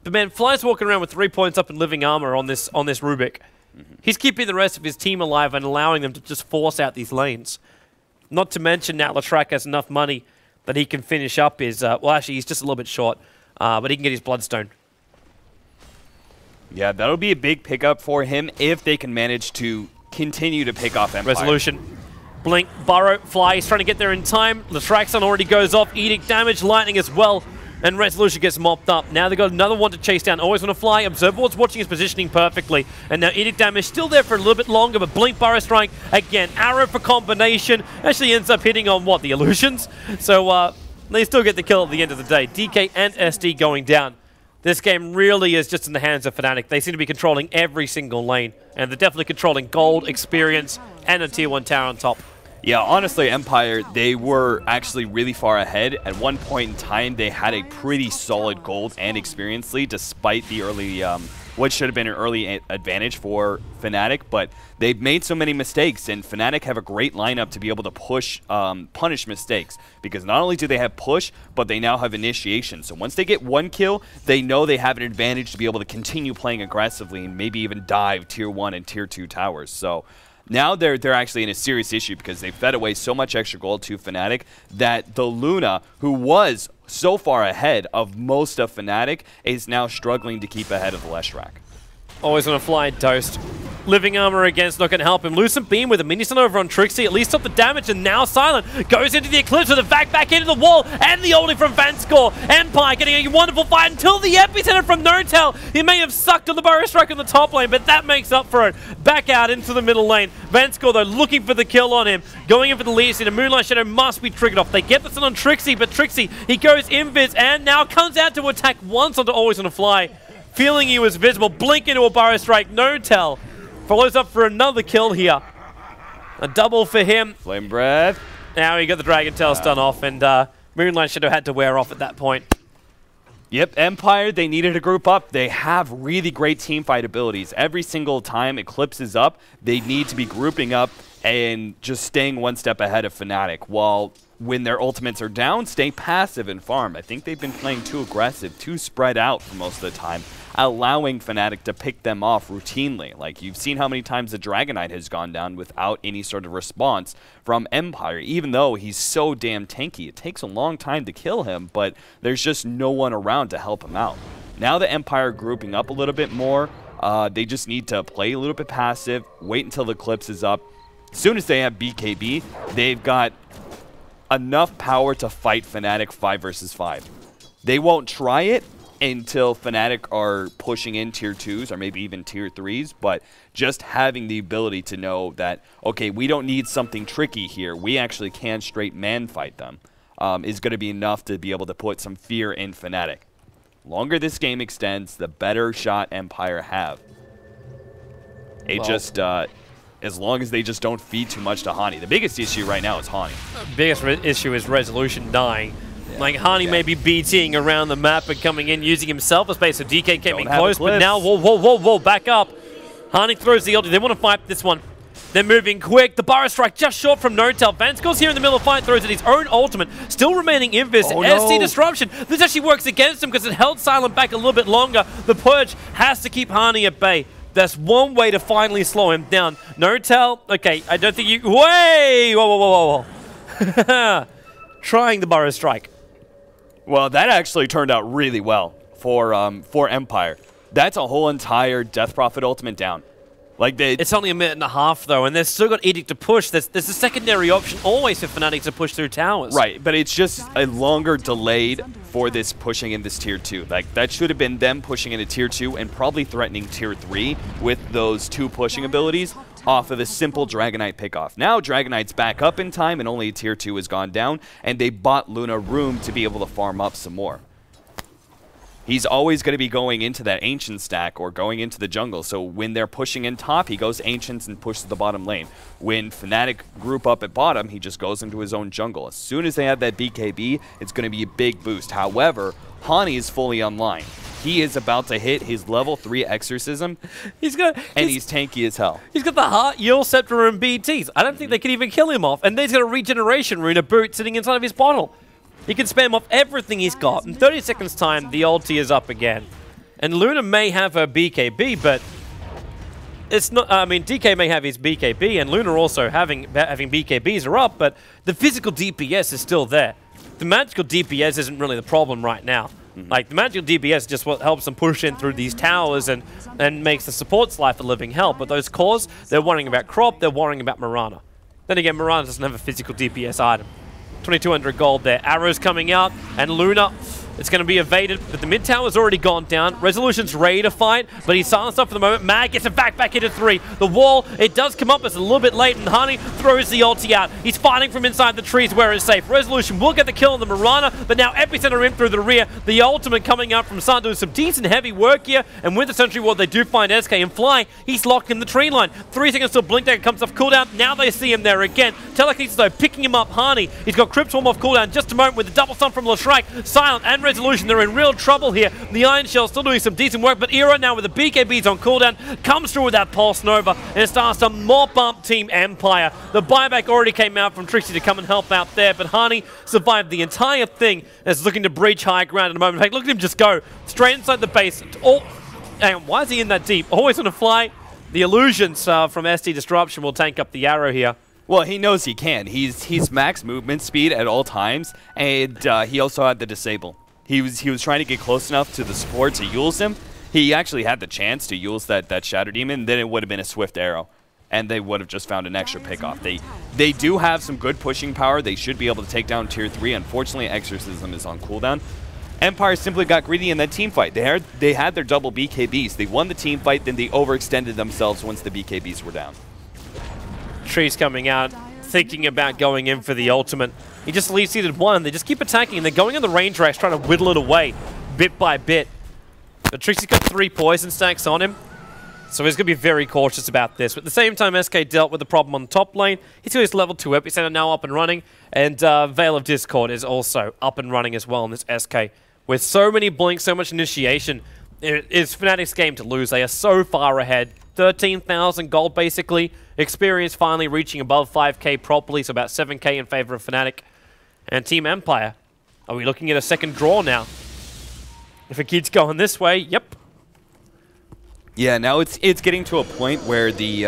But man, Fly's walking around with 3 points up in Living Armor on this Rubik. He's keeping the rest of his team alive and allowing them to just force out these lanes. Not to mention now Leshrac has enough money that he can finish up his... well, actually, he's just a little bit short, but he can get his Bloodstone. Yeah, that'll be a big pickup for him if they can manage to continue to pick off Empire. Resolution. Blink, Burrow, Fly. He's trying to get there in time. Leshrac's Sun already goes off. Edict damage, Lightning as well. And Resolution gets mopped up. Now they've got another one to chase down. Always want to fly. Observer Ward's watching his positioning perfectly. And now Edict damage still there for a little bit longer, but Blink, Burrow Strike. Again, arrow for combination. Actually ends up hitting on, what, the Illusions? So they still get the kill at the end of the day. DK and SD going down. This game really is just in the hands of Fnatic. They seem to be controlling every single lane. And they're definitely controlling gold, experience, and a tier 1 tower on top. Yeah, honestly, Empire, they were actually really far ahead. At one point in time, they had a pretty solid gold and experience lead, despite the early, what should have been an early advantage for Fnatic. But they've made so many mistakes, and Fnatic have a great lineup to be able to push, punish mistakes. Because not only do they have push, but they now have initiation. So once they get one kill, they know they have an advantage to be able to continue playing aggressively and maybe even dive tier 1 and tier 2 towers. So now they're actually in a serious issue because they fed away so much extra gold to Fnatic that the Luna, who was so far ahead of most of Fnatic, is now struggling to keep ahead of the Leshrac. Always on a fly toast. Living Armor against not going to help him. Lucent Beam with a mini-stun over on Trixie. At least stop the damage, and now Silent goes into the Eclipse with a vac back into the wall, and the ulti from Vanscore. Empire getting a wonderful fight until the epicenter from N0tail. He may have sucked on the Burrow Strike on the top lane, but that makes up for it. Back out into the middle lane. Vanscore, though, looking for the kill on him. Going in for the lead. A Moonlight Shadow must be triggered off. They get the stun on Trixie, but Trixie, he goes invis, and now comes out to attack once onto Always on a Fly. Feeling he was visible. Blink into a Burrow Strike. N0tail follows up for another kill here. A double for him. Flame Breath. Now he got the Dragon Tail stun off, and Moonlight Shadow had to wear off at that point. Yep, Empire, they needed to group up. They have really great team fight abilities. Every single time Eclipse is up, they need to be grouping up and just staying one step ahead of Fnatic, while when their ultimates are down, stay passive and farm. I think they've been playing too aggressive, too spread out for most of the time, allowing Fnatic to pick them off routinely. Like, you've seen how many times the Dragon Knight has gone down without any sort of response from Empire. Even though he's so damn tanky, it takes a long time to kill him, but there's just no one around to help him out. Now the Empire grouping up a little bit more, they just need to play a little bit passive, wait until the Eclipse is up. As soon as they have BKB, they've got enough power to fight Fnatic 5 versus 5. They won't try it until Fnatic are pushing in tier 2s or maybe even tier 3s, but just having the ability to know that, okay, we don't need something tricky here. We actually can straight man fight them is going to be enough to be able to put some fear in Fnatic. Longer this game extends, the better shot Empire have. It just... as long as they just don't feed too much to Hani. The biggest issue right now is Hani. The biggest issue is Resolution dying. Yeah, like, Hani may be BTing around the map and coming in, using himself as space, so DK came in close, but now, whoa, back up. Hani throws the ulti. They want to fight this one. They're moving quick. The Burrow Strike just short from Notel. Vanscore's here in the middle of the fight, throws at his own ultimate, still remaining invis. SC Disruption. This actually works against him because it held Silent back a little bit longer. The Purge has to keep Hani at bay. That's one way to finally slow him down. Notel, okay, I don't think you... Whoa. Trying the Burrow Strike. Well, that actually turned out really well for Empire. That's a whole entire Death Prophet ultimate down. Like it's only a minute and a half, though, and they've still got Edict to push. There's a secondary option always for Fnatic to push through towers. Right, but it's just a longer delayed for this pushing in this tier 2. Like, that should have been them pushing into tier 2 and probably threatening tier 3 with those 2 pushing abilities off of the simple Dragon Knight pickoff. Now Dragon Knight's back up in time and only tier 2 has gone down, and they bought Luna room to be able to farm up some more. He's always going to be going into that Ancient stack or going into the jungle. So when they're pushing in top, he goes Ancients and pushes the bottom lane. When Fnatic group up at bottom, he just goes into his own jungle. As soon as they have that BKB, it's going to be a big boost. However, Hani is fully online. He is about to hit his level 3 exorcism, he's tanky as hell. He's got the Heart, Yule, Scepter, and BTs. I don't think they can even kill him off. And then he's got a Regeneration Rune, a boot sitting inside of his bottle. He can spam off everything he's got. In 30 seconds time, the ulti is up again. And Luna may have her BKB, but it's not... I mean, DK may have his BKB, and Luna also having BKBs are up, but the physical DPS is still there. The magical DPS isn't really the problem right now. Like, the magical DPS is just what helps them push in through these towers and makes the support's life a living hell. But those cores, they're worrying about Crop, they're worrying about Mirana. Then again, Mirana doesn't have a physical DPS item. 2200 gold there. Arrows coming out, and Luna, it's going to be evaded, but the mid tower's already gone down. Resolution's ready to fight, but he's silenced up for the moment. Mag gets it back into 3. The wall, it does come up, it's a little bit late, and Hani throws the ulti out. He's fighting from inside the trees where it's safe. Resolution will get the kill on the Mirana, but now Epicenter in through the rear. The ultimate coming out from Sun doing some decent heavy work here, and with the Sentry Ward, they do find SK and Fly. He's locked in the tree line. 3 seconds till Blink Dagger comes off cooldown. Now they see him there again. Telekinesis though, picking him up. Hani, he's got Crypt Swarm off cooldown just a moment with the double stun from Lashraik. Silent and Resolution, they're in real trouble here. The Iron Shell still doing some decent work, but Era now with the BKBs on cooldown comes through with that Pulse Nova, and it starts to mop up Team Empire. The buyback already came out from Trixie to come and help out there, but Hani survived the entire thing and is looking to breach high ground at the moment. In fact, look at him just go straight inside the base. Hang on, why is he in that deep? Always on a fly. The illusions from ST Disruption will tank up the arrow here. Well, he knows he can. He's max movement speed at all times, and he also had the disable. He was trying to get close enough to the support to use him. He actually had the chance to use that Shadow Demon, then it would have been a swift arrow, and they would have just found an extra pickoff. They do have some good pushing power. They should be able to take down tier 3. Unfortunately, Exorcism is on cooldown. Empire simply got greedy in that team fight. They had their double BKBs. They won the team fight, then they overextended themselves once the BKBs were down. Tree's coming out, thinking about going in for the ultimate. He just leaves seated 1. They just keep attacking, and they're going on the range racks, trying to whittle it away, bit by bit. But Trixie's got 3 poison stacks on him, so he's going to be very cautious about this. But at the same time, SK dealt with the problem on the top lane. He's got his level 2 Epicenter now up and running, and Veil of Discord is also up and running as well in this SK With so many blinks, so much initiation, it is Fnatic's game to lose. They are so far ahead. 13,000 gold, basically. Experience finally reaching above 5k properly, so about 7k in favor of Fnatic. And Team Empire. Are we looking at a second draw now? If it keeps going this way, yep. Yeah, now it's getting to a point where the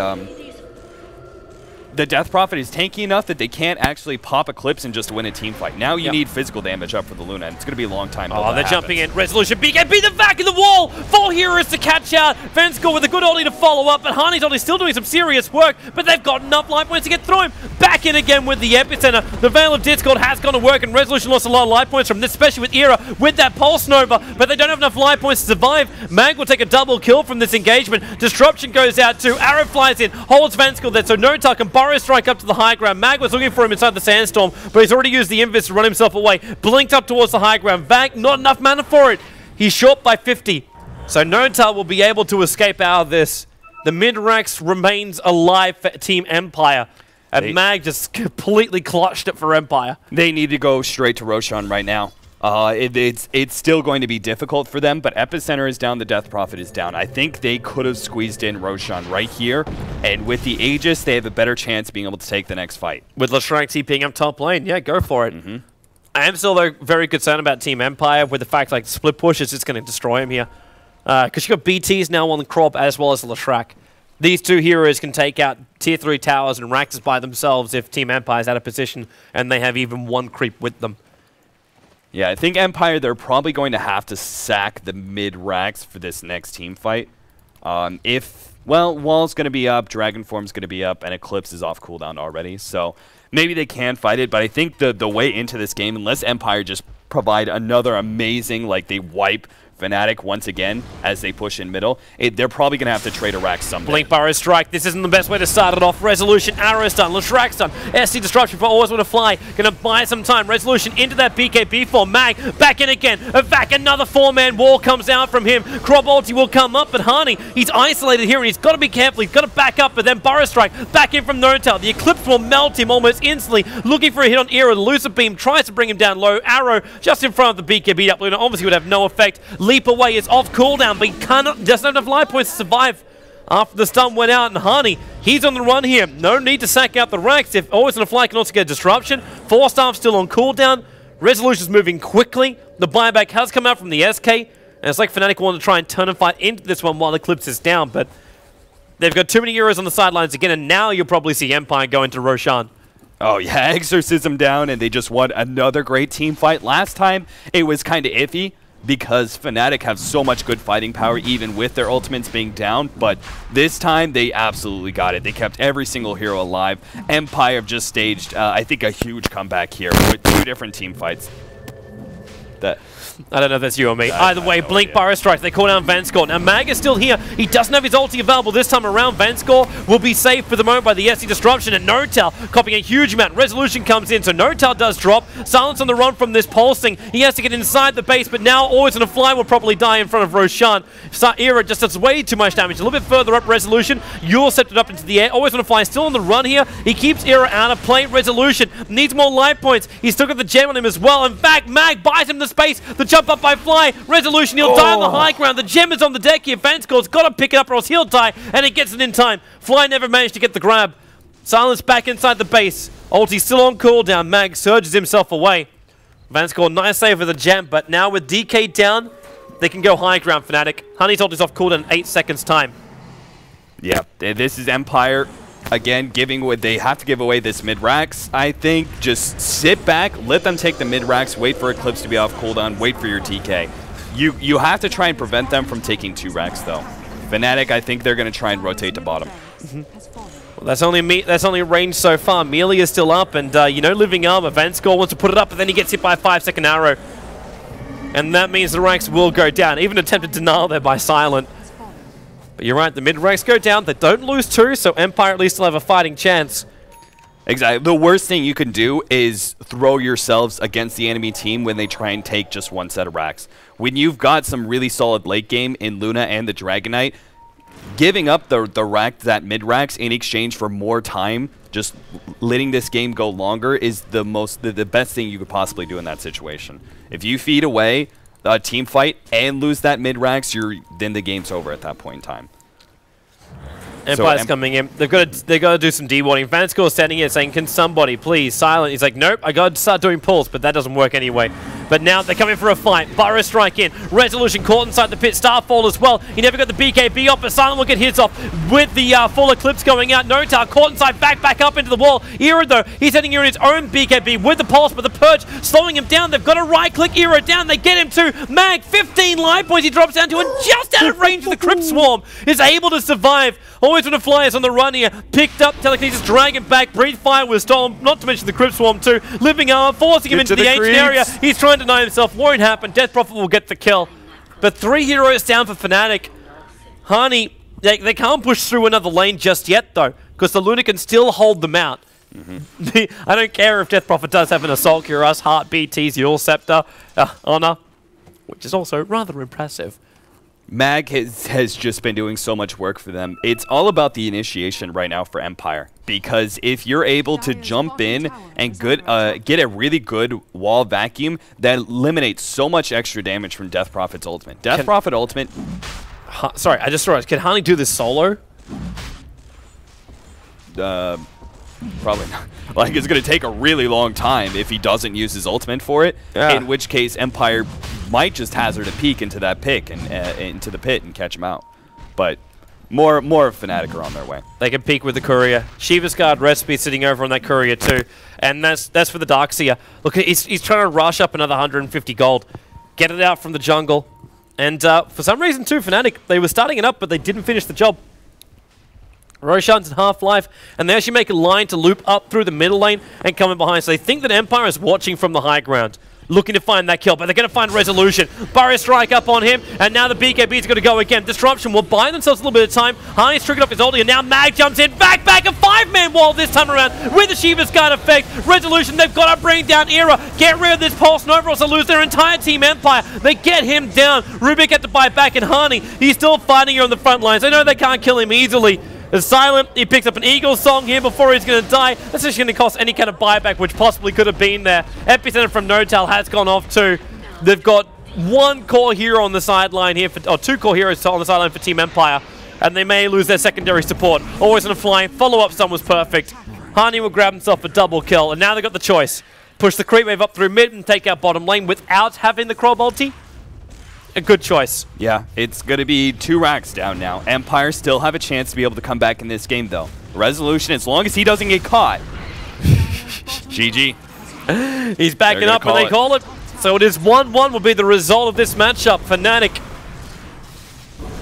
Death Prophet is tanky enough that they can't actually pop Eclipse and just win a team fight. Now you need physical damage up for the Luna, and it's going to be a long time. Oh, they're jumping in. Resolution BKB, the back of the wall. 4 heroes to catch out. Venscore with a good ulti to follow up, but Hani's ulti still doing some serious work, but they've got enough life points to get through him. Back in again with the Epicenter. The Veil of Discord has gone to work, and Resolution lost a lot of life points from this, especially with Era, with that Pulse Nova, but they don't have enough life points to survive. Mag will take a double kill from this engagement. Disruption goes out too. Arrow flies in, holds Venscore there, so Notar can Burrow Strike up to the high ground. Mag was looking for him inside the Sandstorm, but he's already used the Invis to run himself away. Blinked up towards the high ground. Vag, not enough mana for it. He's short by 50. So Notar will be able to escape out of this. The mid-ranks remains alive for Team Empire. And Mag just completely clutched it for Empire. They need to go straight to Roshan right now. It's still going to be difficult for them, but Epicenter is down, the Death Prophet is down. I think they could have squeezed in Roshan right here, and with the Aegis, they have a better chance of being able to take the next fight. With Leshrac TPing up top lane, yeah, go for it. I am still, though, very concerned about Team Empire with the fact like split push is just going to destroy him here. Because you got BTs now on the crop as well as Leshrac. These two heroes can take out tier 3 towers and Raxus by themselves if Team Empire is out of position and they have even one creep with them. Yeah, I think Empire, they're probably going to have to sack the mid-racks for this next team fight. Well, Wall's going to be up, Dragon Form's going to be up, and Eclipse is off cooldown already. So maybe they can fight it, but I think the way into this game, unless Empire just provide another amazing, like they wipe Fnatic once again as they push in middle, they're probably going to have to trade a Rax someday. Blink Burrow Strike. This isn't the best way to start it off. Resolution, Arrow stun, Leshrac stun, SC Disruption for Always Want to Fly. Going to buy some time. Resolution into that BKB for Mag. Back in again. Back another 4-man wall comes out from him. Crop ulti will come up, but Hani, he's isolated here and he's got to be careful. He's got to back up, but then Burrow Strike back in from Notar. The Eclipse will melt him almost instantly. Looking for a hit on Era. The Lucid Beam tries to bring him down low. Arrow just in front of the BKB up. Luna obviously would have no effect. Leap Away is off cooldown, but he cannot, just not enough life points to survive after the stun went out. And Hani, he's on the run here. No need to sack out the Rax. If Always On a Fly can also get a disruption. 4-star still on cooldown. Resolution's moving quickly. The buyback has come out from the SK. And it's like Fnatic wanted to try and turn and fight into this one while Eclipse is down, but they've got too many heroes on the sidelines again, and now you'll probably see Empire go into Roshan. Oh yeah, Exorcism down, and they just won another great team fight. Last time, it was kind of iffy, because Fnatic have so much good fighting power even with their ultimates being down, but this time they absolutely got it. They kept every single hero alive. Empire have just staged, I think, a huge comeback here with 2 different team fights. I don't know if that's you or me. Either way, Blink Burrow Strike. They call down Venscore. Now, Mag is still here. He doesn't have his ulti available this time around. Venscore will be saved for the moment by the SC Disruption, and Notar copying a huge amount. Resolution comes in, so Notar does drop. Silence on the run from this pulsing. He has to get inside the base, but now Always On a Fly will probably die in front of Roshan. Era just does way too much damage. A little bit further up, Resolution. Yule stepped it up into the air. Always On a Fly still on the run here. He keeps Era out of play. Resolution needs more life points. He's still got the gem on him as well. In fact, Mag buys him the space. The jump up by Fly. Resolution, he'll die on the high ground. The gem is on the deck here. Venscore's got to pick it up or else he'll die, and he gets it in time. Fly never managed to get the grab. Silence back inside the base. Ulti still on cooldown. Mag surges himself away. Venscore, nice save with the gem, but now with DK down, they can go high ground, Fnatic. Honey's ulti's off cooldown in 8 seconds time. Yeah, this is Empire. Again, they have to give away this mid-racks, I think. Just sit back, let them take the mid-racks, wait for Eclipse to be off cooldown, wait for your TK. You have to try and prevent them from taking 2 racks, though. Fnatic, I think they're going to try and rotate to bottom. Well, that's only range so far. Melee is still up, and, you know, Living Armor. Venscore wants to put it up, but then he gets hit by a 5-second arrow. And that means the ranks will go down. Even attempted denial there by Silent. But you're right, the mid-ranks go down. They don't lose 2, so Empire at least will have a fighting chance. Exactly. The worst thing you can do is throw yourselves against the enemy team when they try and take just 1 set of racks. When you've got some really solid late game in Luna and the Dragon Knight, giving up that mid-racks in exchange for more time, just letting this game go longer, is the best thing you could possibly do in that situation. If you feed away a team fight and lose that mid-ranks, then the game's over at that point in time. Empire's coming in. They've got to do some dewatting. Vanscore standing here saying, "Can somebody please silent?" He's like, "Nope, I got to start doing pulls," but that doesn't work anyway. But now they're coming for a fight. Burrow strike in. Resolution caught inside the pit. Starfall as well. He never got the BKB off, but Silent will get hits off with the full eclipse going out. Notar caught inside, back up into the wall. Era though, he's heading here in his own BKB with the pulse, but the purge slowing him down. They've got to right click Era down. They get him to Mag. 15 life points he drops down to, and just out of range of the Crypt Swarm is able to survive. Always want to fly us on the run here. Picked up telekinesis, dragon back. Breathe fire was stolen, not to mention the Crypt Swarm too. Living armor, forcing him into the ancient area. He's trying to deny himself. Won't happen. Death Prophet will get the kill. But 3 heroes down for Fnatic. Hani, they can't push through another lane just yet though, because the Luna can still hold them out. I don't care if Death Prophet does have an Assault Cuirass, Heart, BTs, Yule Scepter, Honor, which is also rather impressive. Mag has just been doing so much work for them. It's all about the initiation right now for Empire, because if you're able to jump in and get a really good wall vacuum, that eliminates so much extra damage from Death Prophet's ultimate. Death Prophet ultimate... Sorry, I just realized, can Hani do this solo? Probably not. Like, it's going to take a really long time if he doesn't use his ultimate for it, in which case Empire might just hazard a peek into that pick and into the pit and catch him out. But more Fnatic are on their way. They can peek with the courier. Shiva's Guard Recipe sitting over on that courier too, and that's for the Darkseer. Look, he's trying to rush up another 150 gold, get it out from the jungle, and for some reason too, Fnatic, they were starting it up, but they didn't finish the job. Roshan's in half-life, and they actually make a line to loop up through the middle lane and come in behind. So they think that Empire is watching from the high ground, looking to find that kill, but they're going to find Resolution. Burrow strike up on him, and now the BKB's going to go again. Disruption will buy themselves a little bit of time. Hani's triggered off his ulti, and now Mag jumps in. Back, a 5-man wall this time around with the Shiva's Guard effect. Resolution, they've got to bring down Era. Get rid of this Pulse. Nova also lose their entire team Empire. They get him down. Rubik had to buy back, and Hani, he's still fighting here on the front lines. They know they can't kill him easily. As Silent, he picks up an Eagle Song here before he's going to die. That's just going to cost any kind of buyback, which possibly could have been there. Epicenter from Notal has gone off too. They've got one core hero on the sideline here, or 2 core heroes on the sideline for Team Empire, and they may lose their secondary support. Always on a fly. Follow-up stun was perfect. Hani will grab himself a double kill, and now they've got the choice. Push the creep wave up through mid and take out bottom lane without having the Crow ulti. A good choice. Yeah, it's going to be 2 racks down now. Empire still have a chance to be able to come back in this game, though. Resolution, as long as he doesn't get caught. GG. He's backing up, and they call it. So it is 1-1 will be the result of this matchup. Fnatic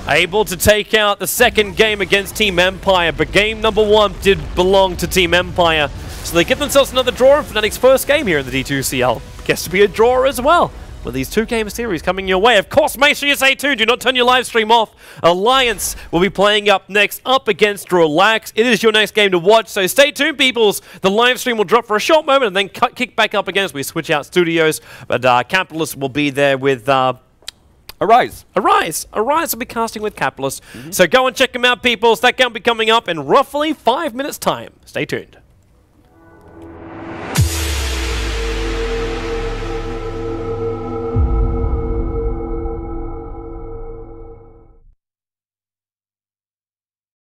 able to take out the second game against Team Empire, but game number 1 did belong to Team Empire. So they give themselves another draw in Fnatic's first game here in the D2CL. Guess to be a draw as well, with these 2-game series coming your way. Of course, make sure you stay tuned. Do not turn your live stream off. Alliance will be playing up next, up against Relax. It is your next game to watch, so stay tuned, peoples. The live stream will drop for a short moment and then kick back up again as we switch out studios. But Capitalist will be there with... Arise will be casting with Capitalist. So go and check him out, peoples. That game will be coming up in roughly 5 minutes' time. Stay tuned.